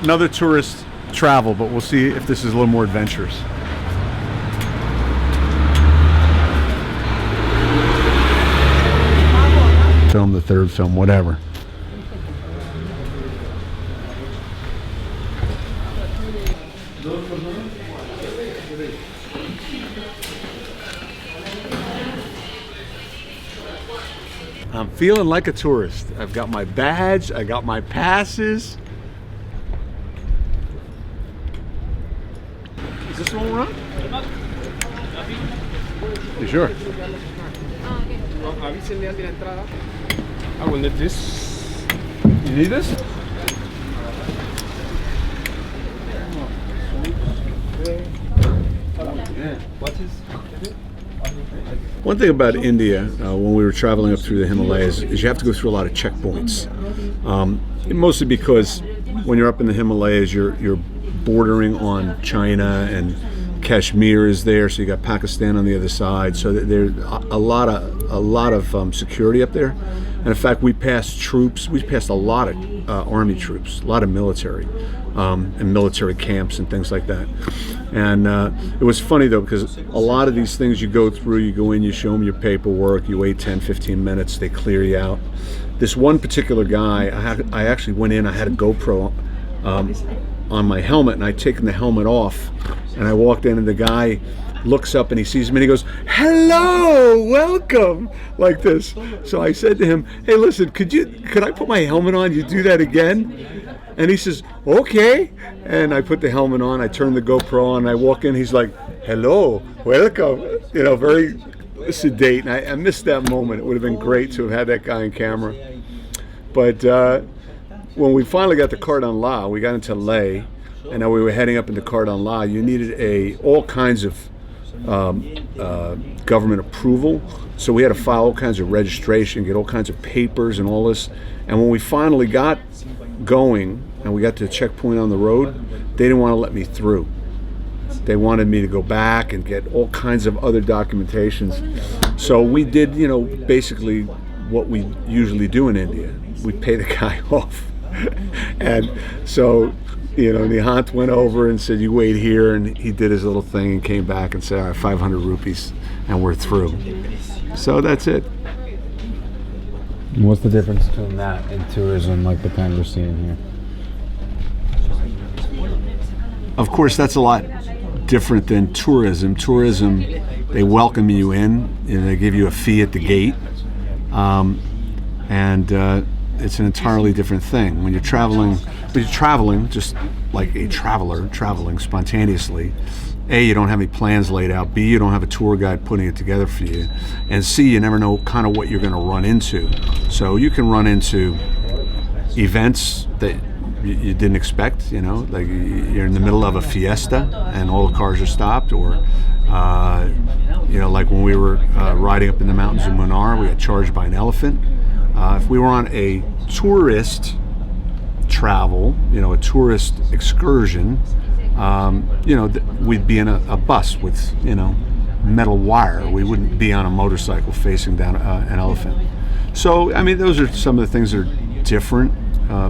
another tourist travel, but we'll see if this is a little more adventurous. Film, the third film, whatever. I'm feeling like a tourist. I've got my badge, I got my passes. Is this the one we're on? You sure? I will need this. You need this? What is? One thing about India, when we were traveling up through the Himalayas, is you have to go through a lot of checkpoints. Mostly because when you're up in the Himalayas, you're bordering on China, and Kashmir is there, so you got Pakistan on the other side. So there's a lot of security up there. And in fact, we passed troops. We passed a lot of army troops, a lot of military, and military camps and things like that. And it was funny though, because a lot of these things you go through, you go in, you show them your paperwork, you wait 10, 15 minutes, they clear you out. This one particular guy, I actually went in, I had a GoPro on my helmet, and I'd taken the helmet off, and I walked in, and the guy looks up and he sees me and he goes, "Hello, welcome," like this. So I said to him, "Hey, listen, could I put my helmet on? You do that again?" And he says, "Okay." And I put the helmet on, I turned the GoPro on, and I walk in, he's like, "Hello, welcome," very sedate. And I missed that moment. It would have been great to have had that guy on camera. But when we finally got to Cardon La, we got into Leh, and now we were heading up into Cardon La. You needed all kinds of government approval, so we had to file all kinds of registration, get all kinds of papers and all this. And when we finally got going and we got to a checkpoint on the road, they didn't want to let me through. They wanted me to go back and get all kinds of other documentations. So we did, basically what we usually do in India. We pay the guy off. And so Nihant went over and said, "You wait here," and he did his little thing and came back and said, "All right, 500 rupees, and we're through." So that's it. What's the difference between that and tourism, like the kind we're seeing here? Of course, that's a lot different than tourism. Tourism, they welcome you in, and they give you a fee at the gate, and it's an entirely different thing. When you're traveling just like a traveler traveling spontaneously, A, you don't have any plans laid out. B, you don't have a tour guide putting it together for you. And C, you never know kind of what you're going to run into. So you can run into events that you didn't expect, like you're in the middle of a fiesta and all the cars are stopped, or like when we were riding up in the mountains of Munnar, we got charged by an elephant. If we were on a tourist travel, a tourist excursion, we'd be in a bus with, metal wire. We wouldn't be on a motorcycle facing down an elephant. So, those are some of the things that are different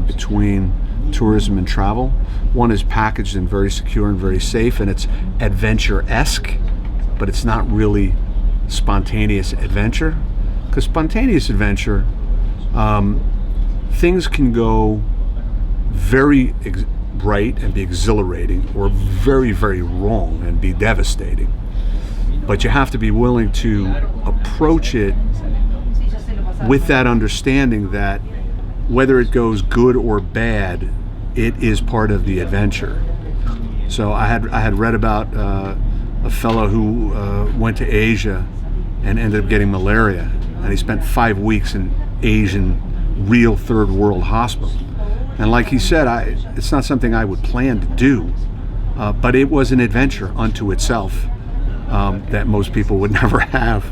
between tourism and travel. One is packaged and very secure and very safe, and it's adventure-esque, but it's not really spontaneous adventure. Because spontaneous adventure, things can go very right and be exhilarating, or very, very wrong and be devastating. But you have to be willing to approach it with that understanding that whether it goes good or bad, it is part of the adventure. So I had read about a fellow who went to Asia and ended up getting malaria, and he spent 5 weeks in Asian real third world hospital. And like he said, it's not something I would plan to do, but it was an adventure unto itself that most people would never have.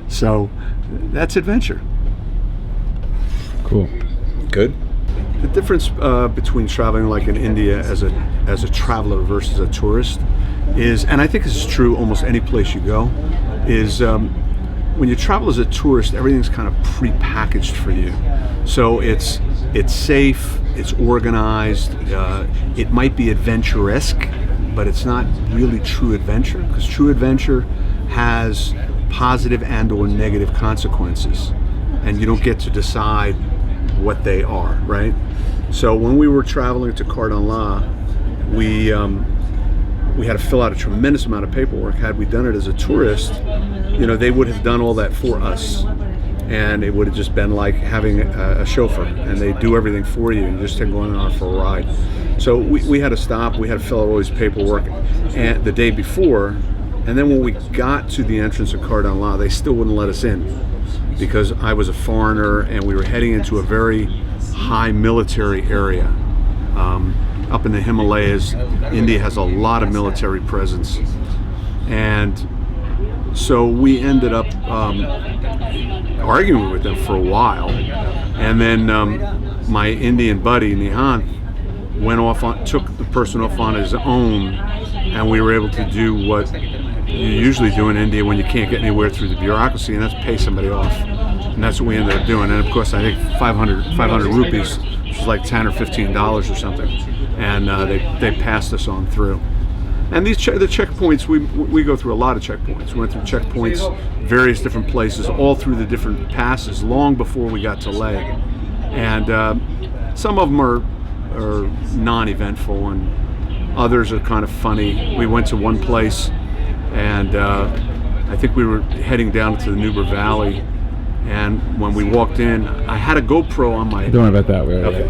So that's adventure. Cool. Good. The difference between traveling like in India as a traveler versus a tourist is, and I think this is true almost any place you go, is when you travel as a tourist, everything's kind of pre-packaged for you. So it's safe, it's organized. It might be adventuresque, but it's not really true adventure, because true adventure has positive and or negative consequences, and you don't get to decide what they are, right? So when we were traveling to Cordon La, we had to fill out a tremendous amount of paperwork. Had we done it as a tourist, they would have done all that for us, and it would have just been like having a chauffeur, and they do everything for you. You just take going on for a ride. So we had to stop. We had to fill out all this paperwork and the day before, and then when we got to the entrance of Cordon La, they still wouldn't let us in because I was a foreigner, and we were heading into a very high military area. Up in the Himalayas, India has a lot of military presence, and so we ended up arguing with them for a while, and then my Indian buddy Nihant took the person off on his own, and we were able to do what you usually do in India when you can't get anywhere through the bureaucracy, and that's pay somebody off. And that's what we ended up doing. And of course, I think 500 rupees, which is like $10 or $15 or something, and they passed us on through. And the checkpoints, we go through a lot of checkpoints. We went through checkpoints, various different places, all through the different passes, long before we got to Leh. And some of them are non-eventful, and others are kind of funny. We went to one place, and I think we were heading down to the Nubra Valley, and when we walked in, I had a GoPro on my... Don't worry about that. Okay.